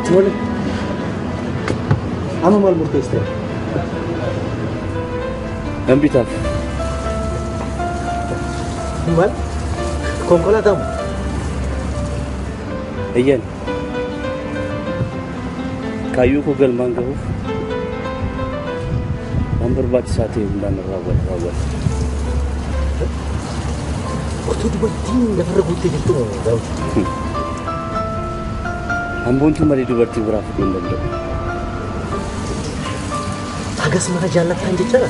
Tole. Amma maal murteessite? Nambitaaf. Maal? Konkolaataa moo? Eeyyaan. Kaayyoo koo galmaan gahuuf waan barbaachisaa ta'e hundaan raawwata. Otoo dubartiin lafarra guuttee jirtu moo Daawit? Hamboontu malee dubartii biraa fiduu hin danda'u. Hagas mana jaallattaan jechaadha?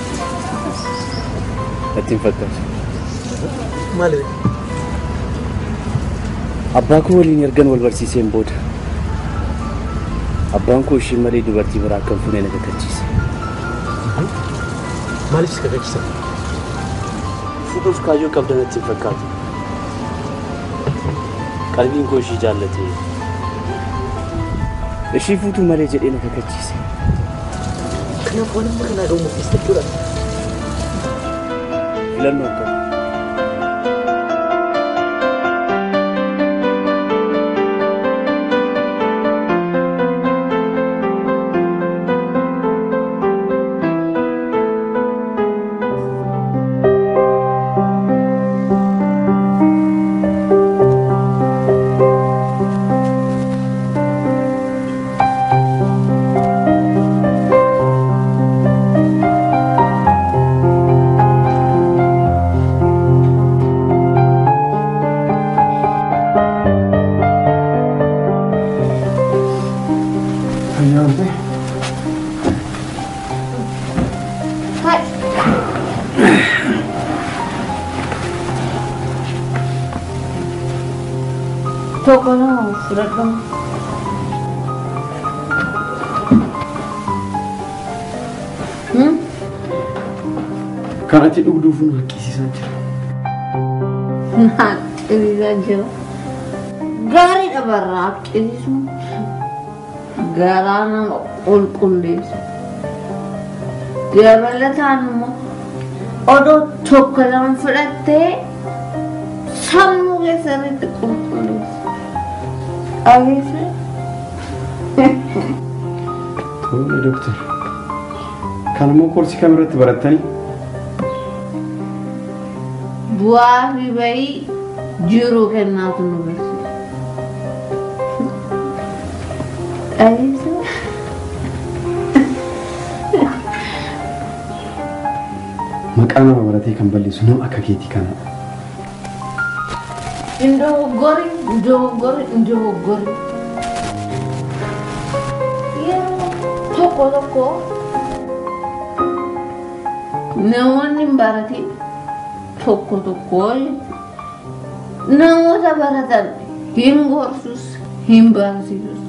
Natti hin fakkaatu. Maali? Abbaa koo waliin ergan wal barsiiseen booda abbaan koo ishee malee dubartii biraa akka hin fuune na kakachiise. Maaliif si kakachiisa? Fuudhuuf kaayyoo qabda natti hin fakkaatu. Qalbiin koo ishee jaallate. Ishee fuutuu malee jedhee na kakachiise. Kanaaf waan amma kanaa ga'u murteessite jechuudha. Filannoo qabu. Tokono suratkan. Kanatti dhugduufuun haqqisiisaa jira. Haqqisiisaa jira. Gaariidha barraa haqqisiisuun. Garaa nama qulqulleessu. Dabalataan immoo odoo tokko lama fudhattee sammuu keessatti qulqulleessu. Avisa? Tole doktor. Kan immoo koorsii kam irratti barattanii? Bu'aa fi bayii jiruu kennaatu nu barsiisa. Avisa? Maqaa nama baratee kan balleessu nama akka keetii kana. Indoogori. Yeroo tokko namoonni hin baratin tokko namoota baratan hin gorsus hin barsiisus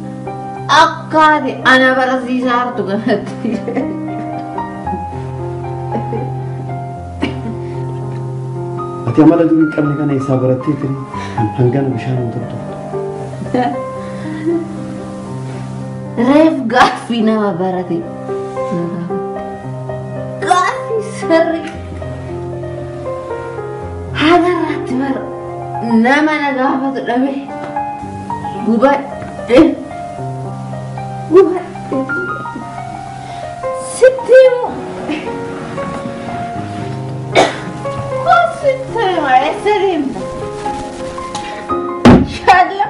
akkaati ana barsiisaa hartu kanatti. Ati amala durii qabne kana isaa barattee tiri hangana bishaan hin turtu. Reef gaaffii nama barate. Gaaffii sirri. Hagarratti bara nama na gaafatu dhabe. Gubadhe. Sittimu. Sittimu eserim. Shalla.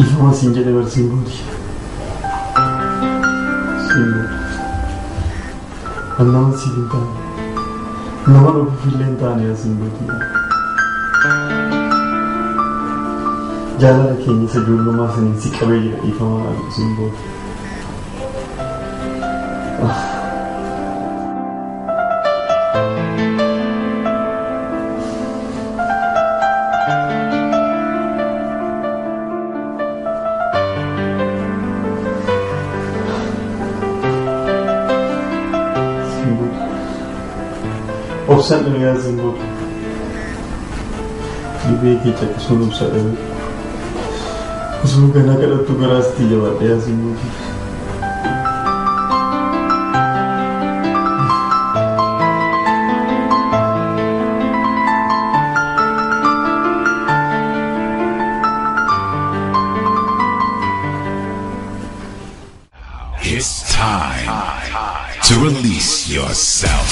Ifama sinjele ver simboli. Simboli. Annama silintan. Nama lo filentan ya simboli. Jala keenya isa ijoollummaa saniin si qabee jira ifama simboli. Simboli. Kausan ya sembuh. Ibu kita kesunum saya. Semoga nak ada tu keras jawab ya sembuh. It's time to release yourself.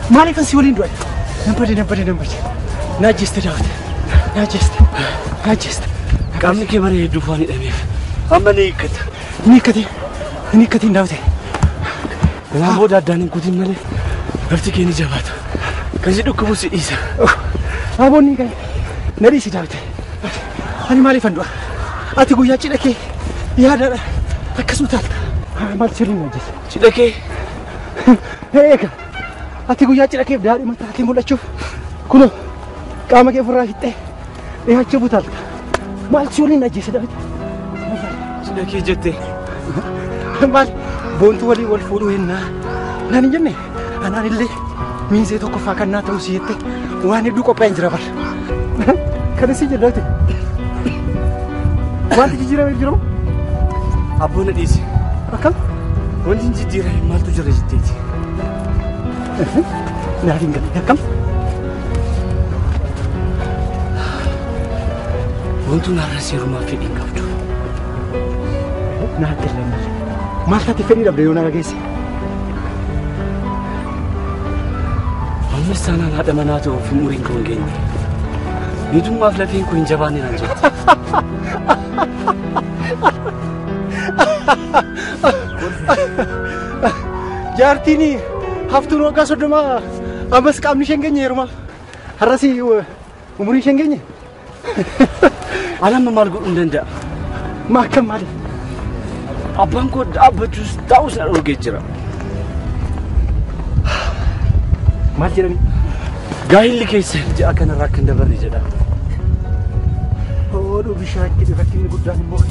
Maali kan si waliin du'an. Nampade. Naajjeste daawwate. Naajjeste. Qaamni kee bara hedduu waan hidhameef amma ni hiikkata. Inni hiikkatiin daawwate. Kanaan booda addaan hin kutin malee lafti kee ni jabaata. Kan si dhukkubu si dhiisa. Aboonni kan na dhiisi daawwate. Ani maaliifan du'a? Ati guyyaa cidha kee yaadaadha akkasuma taalta. Maal sirriin naajjese? Cidha kee? Eega. Ati guyyaa cidha keef daadhii mataa kee mul'achuuf kunoo qaama kee ofirraa fixxee dhiyaachuu butaalta. Maal si waliin ajjeese daawwate? Cidha kee jettee? Maal boontuu walii wal fuudhuu hennaa naan hin jenne anaan illee miinzee tokkoffaa kan naa ta'uu si jette waan hedduu qophaa'een jira bara. Kan si jedha daawwate? Wanti jijjiiramee jiru? Abboona dhiisi. Akkam? Wanti hin jijjiirame maaltu jira jetteeti? Naaf hin galle akkam? Wantu naarra seerumaa fedhiin qabdu. Naaf galle maal taate fedhii dhabde yoo na dhageesse? Ammas taanaan haadha manaa ta'uuf umuriin koo hin geenye. Niitummaaf lafeen koo hin jabaanne naan jette. Jaartiin haftuun waggaa 30 ammas qaamni isheen geenye heerumaaf har'asii umurii isheen geenye. Anamma maal godhuu hin danda'a? Maa akkam maali? Abbaan koo dhaabbachuus taa'us na dhorgee jira. Maal jedhani? Gaa'illi keessa ja'a kanarraa akka hin dabarre jedha. Ooduu bishaan gidi fakkiin guddaan immoo.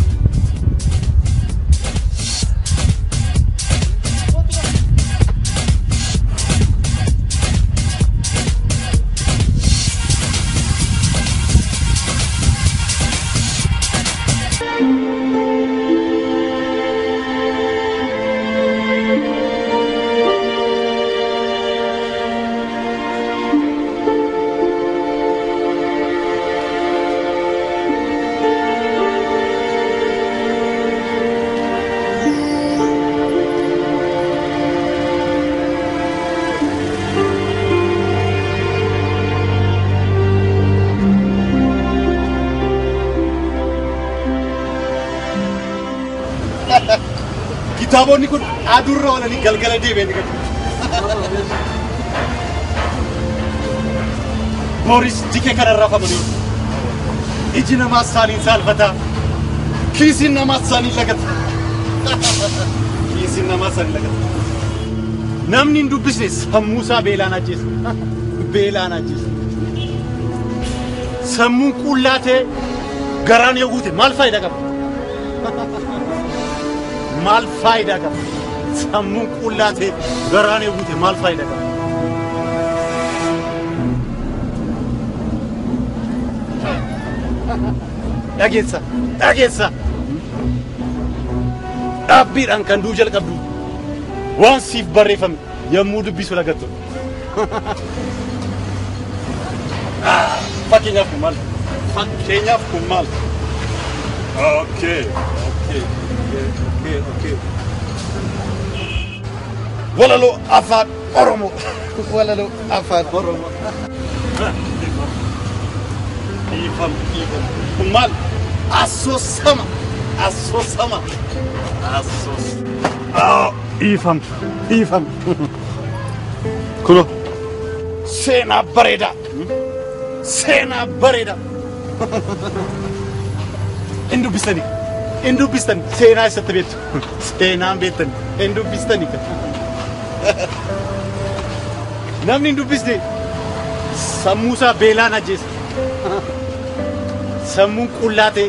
kitaabonni kun aduurra oolanii galgala deebi'anii gadi. Boris jikee kanarraa famanii iji namaa isaanii saalfataa kiisiin namaa isaanii lagata. Kiisiin namaa isaanii lagata. Namni hin dubbisne sammuu isaa beelaan ajjeesa. Beelaan ajjeesa. Sammuun qullaa ta'e garaan yoo guute maal faayidaa qaba? Maal faayidaa qaba? Sammuun qullaa ta'e garaan yoo guute maal faayidaa qaba? Dhageessa, dhageessa. Dhaabbiidhaan kan duu jalqabdu waan siif barreeffame yommuu dubbisu lagattu. Fakkeenyaaf kun maal? Fakkeenyaaf kun maal? Okay. Walaloo afaan Oromoo. Walaloo afaan Oromoo. Ifam. Kun maal? Asoosama. Ifam. Kuno. Seenaa bareedaa. Seenaa bareedaa. Hin dubbistani. Seenaa isatti beektu. Seenaan beektani. Hin dubbistani. Namni hin dubbisne sammuusaa beelaan ajjeesa. Sammuun qullaa ta'e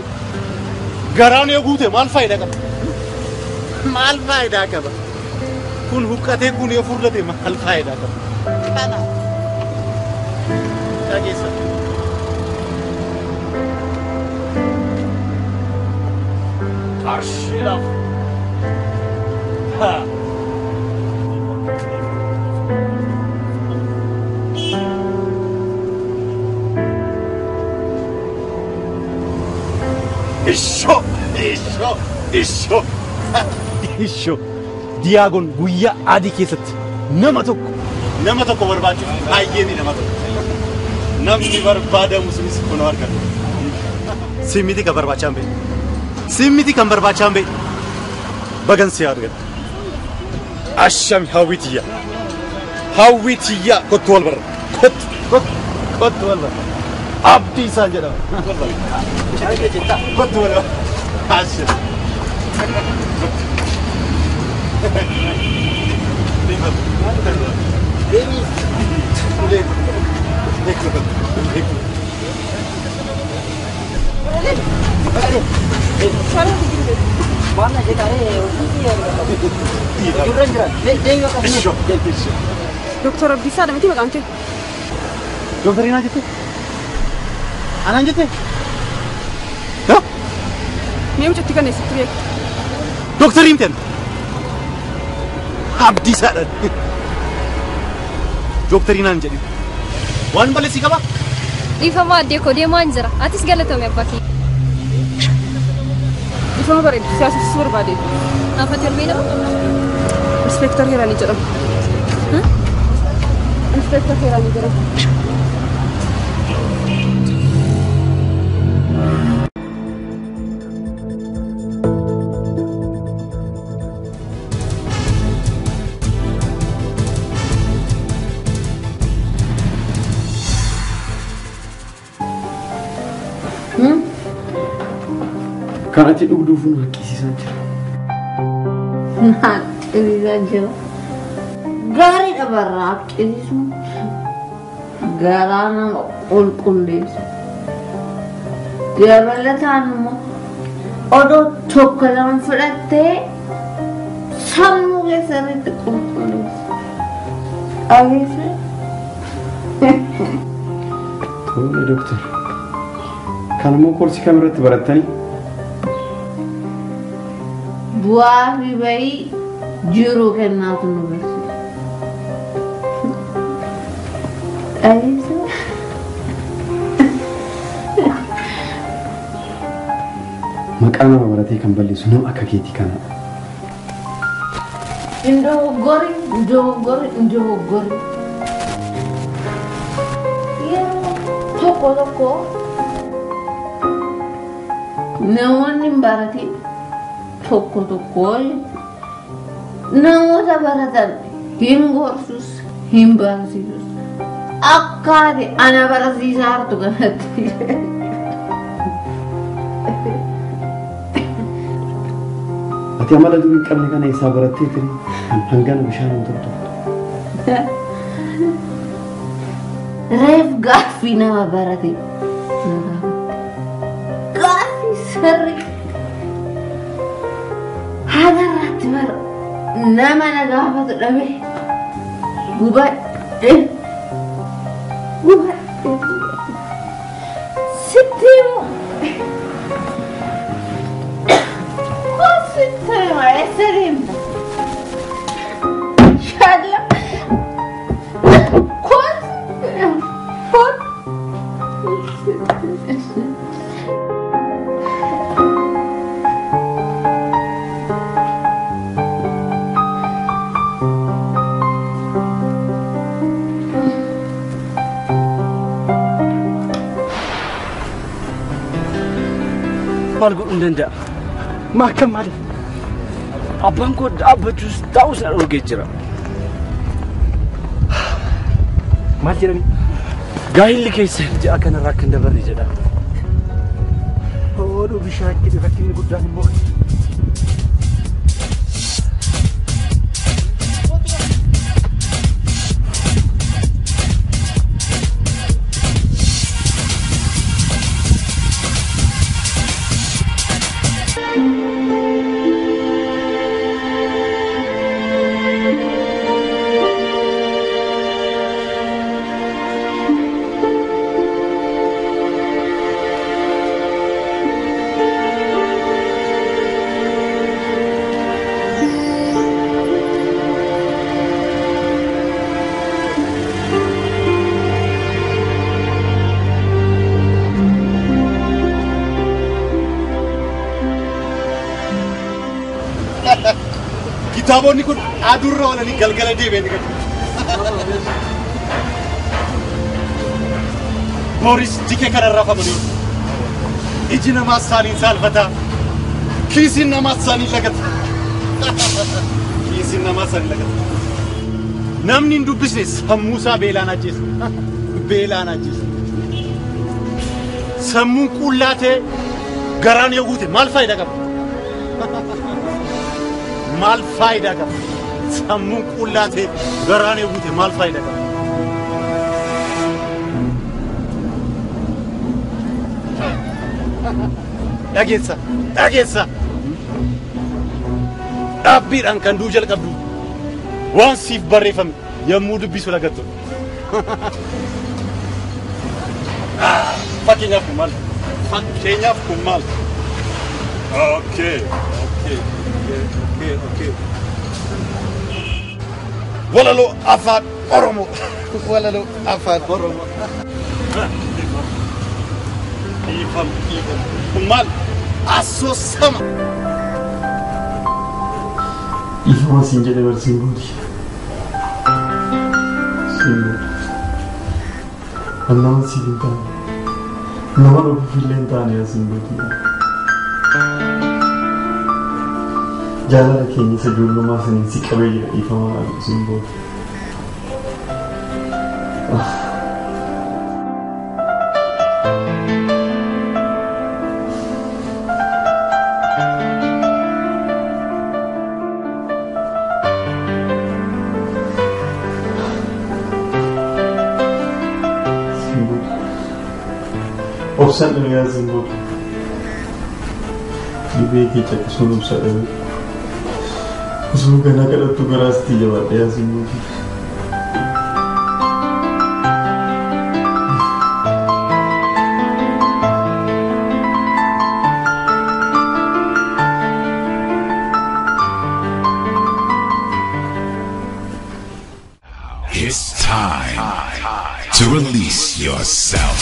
garaan yoo guute maal faayidaa qaba? Maal faayidaa qaba? Kun huqqatee kun yoo furdate maal faayidaa qaba? Kana. Dhageessa. Qarshiidhaaf. Isho. Diyaagoon guyyaa adii keessatti nama tokko barbaachuuf baay'een nama tokko. Namni barbaadamu sunis kun argatu. Simmiti kan barbaachaa hin beekne. Bagan si argatu. Ashami hawwitiyyaa kottu wal barra. Kottu wal barra. Abdii isaan jedhama. Kottu wal barra. Ashami. Doktor Abdiisaa miti maqaan kee? Doktarii naa jette? Anaan jette? Mee mucatti kan eessatti beektu? Doktarii miti Abdiisaadhaan. Doktarii naan jedhin. Waan balleessii qaba? Dhiifama addee koo deemaa hin jira. Atis galatoomi abbaa kee. Dhiifama bareedu siyaasatti barbaade. Afat Hirmiidha? Inspektar Heeraanii jedhama. Inspektar Heeraanii jedhama. Kan ati dhugduufuun haqqisiisaa jira. Haqqisiisaa jira. Gaariidha barra haqqisiisuun. Garaa nama qulqulleessa. Dabalataan immoo odoo tokko lama fudhattee sammuu keessatti qulqulleessa. Dhageesse? Tole doktor. Kan immoo koorsii kamirratti barattanii? Bu'aa fi bahii jiruu kennaatu nu barsiisa. Dhageesse? Maqaa nama baratee kan balleessu nama akka keetii kana. Indogoggori. Yeroo tokko namoonni hin baratin tokko namoota baratan hin gorsus hin barsiisus akkaati ana barsiisaa hartu kanatti. Ati amala durii qabne kana isaa barattee tiri hangana bishaan hin turtu. Reef gaaffii nama barate. Gaaffii sirrii. Hagarratti bara nama na gaafatu dhabe. Gubadhe. Sittimu. Sittimu eserimda. Şalla. Malgu undenda. Makan mali. Abang ko abajus tahu sa orgejira. Mal jedhani. Gaayilli keessa ja'a kana rakkan dabarri jedha. Oduu bishaatti rakkinni guddaan immoo. Kitaabonni kun adurra walanii galgala deebi'anii gadi. Boris dikee kanarraa famanii. Iji namaa isaanii saalfataa. Kiisiin namaa isaanii lagata. Kiisiin namaa isaanii lagata. Namni hin dubbisne sammuusaa beelaan ajjeesa. Beelaan ajjeesa. Sammuun qullaa ta'e garaan yoo guute maal faayidaa qaba? Mal fayda qaba. Sammuun qullaa ta'e garaan yoo guute maal faayidaa qaba? Dhageessa. Dhaabbiidhaan kan duu jalqabdu waan siif barreeffame yommuu dubbisu lagattu. Fakkeenyaaf kun maal? Okay. Walalo afaan Oromoo. Ifam. Kun maal? Asoosama. Ifama siin jedhe barsiin boodi. Siin boodi. Annama siif hin taane. Nama dhufuuf illee hin taane asiin boodi. Jaalala keenya isa ijoollummaa saniin si qabee jira dhiifamaa siin boodi. Obsan duniyaa siin boodi. Dhibee kee caqqisuun obsa dhabe. Usuu kana kadhattu garaasti jabaadhee asiin boodi. It's time to release yourself.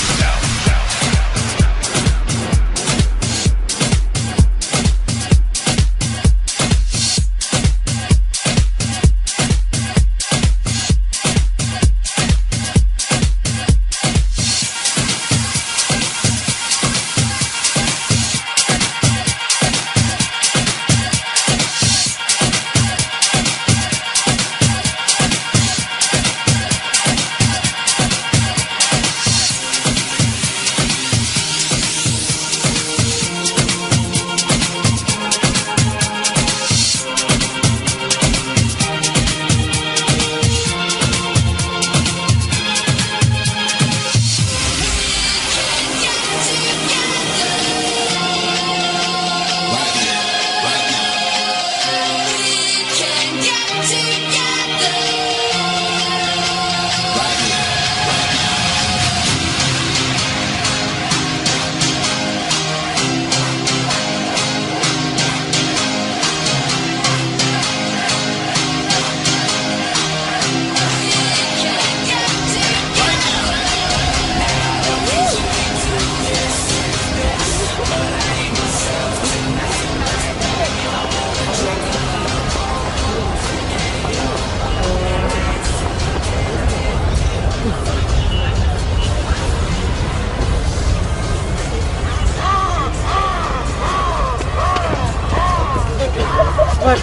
Mal.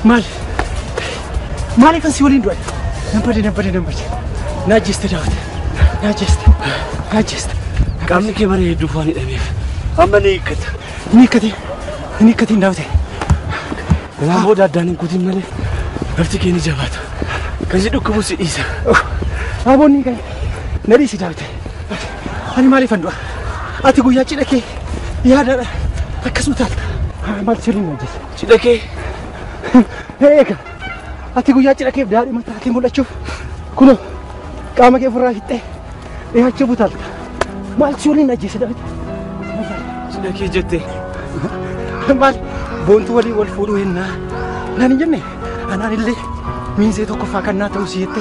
Mal. Maaliif ansi waliin du'an? Nampade. Naajjiste daawwate. Naajjiste. Qaamni kee bara hedduu faanii dhabeef. Amma ni hiikkata. Ni hiikkatiin daawwate. Kanaan booda addaan hin kutin malee lafti kee ni jabaata. Kan si dhukkubu si dhiisa. Aboonni kan na dhiisi daawwate. Ani maaliifan du'a? Ati guyyaa cidha kee yaadaadha akkasuma taalta. Maal sirriin naajjiste? Cidha kee? Eega. Ati guyyaa cidha keef daadhii mataa mul'achuuf kunoo qaama kee ofirraa fixxee dhiyaachuu butaalta. Maal si waliin ajjeese daawwate? Cidha kee jettee? Maal boontuu walii wal fuudhuu hennaa naan hin jenne anaan illee miinzee tokkoffaa kan naa ta'u si jette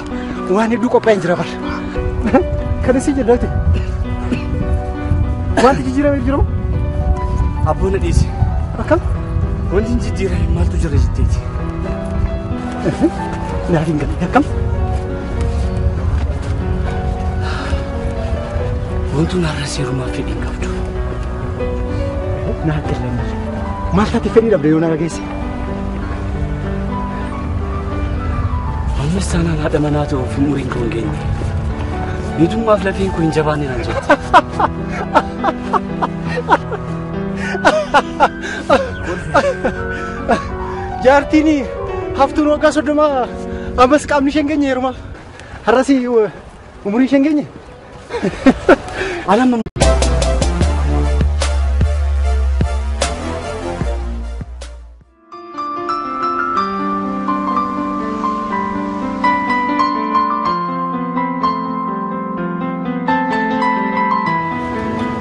waan hedduu qophaa'een jira bara. Kan si jedhaate wanti jijjiiramee jiru Abboon na dhiise. akkam Wanti hin jijjiirame maaltu jira jetteeti? naaf hin galle akkam Wantu naarra seerumaa fedhii hin qabdu. naaf galle maal taate fedhii dhabde yoo na dhageesse Ammas taanaan haadha manaa ta'uuf umuriin koo hin geenye. Niitummaaf lafeen koo hin jabaanne naan jette. jaartiin haftuun waggaa 30 ammas qaamni isheen geenye heerumaa har'as umurii isheen geenye Alamma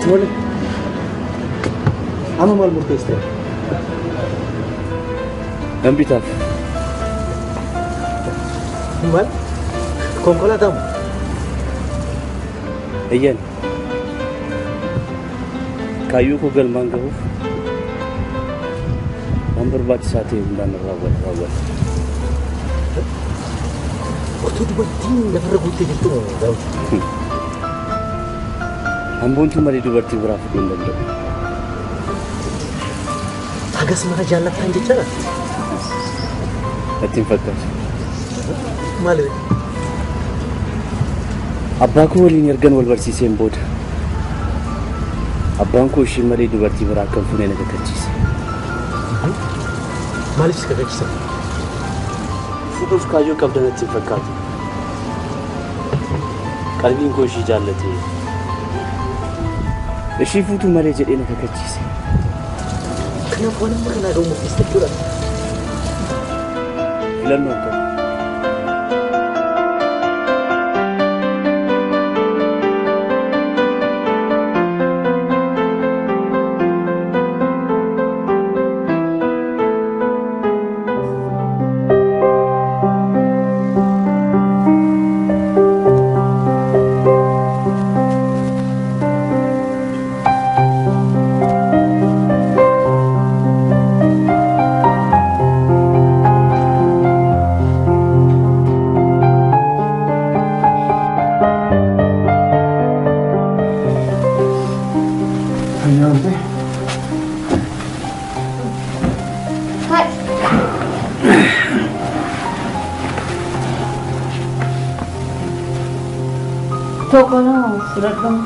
Tole. Amma maal murteessite? nan bitaaf. Maal? Konkolaataa moo? Eeyyan. Kaayyoo koo galmaan gahuuf waan barbaachisaa ta'e hundaan raawwata. Otoo dubartiin lafarra guuttee jirtu moo daawwiti? Hamboontu malee dubartii biraa fiduu hin danda'u. Hagas mara jaallattaan jechaadha? Natti hin fakkaatu. Maali? Abbaa koo waliin ergan wal barsiiseen booda abbaan koo ishii malee dubartii biraa akka hin fuune na kakachiise. Maaliif si kakachiisa? Fuudhuuf kaayyoo qabda natti hin fakkaatu. Qalbiin koo ishii jaallatee ishii fuutuu malee jedhee na kakachiise. Kanaaf waan amma kanaa ga'u murteessite jechuudha. Filannoo hin qabu. Toko no, surat kamu.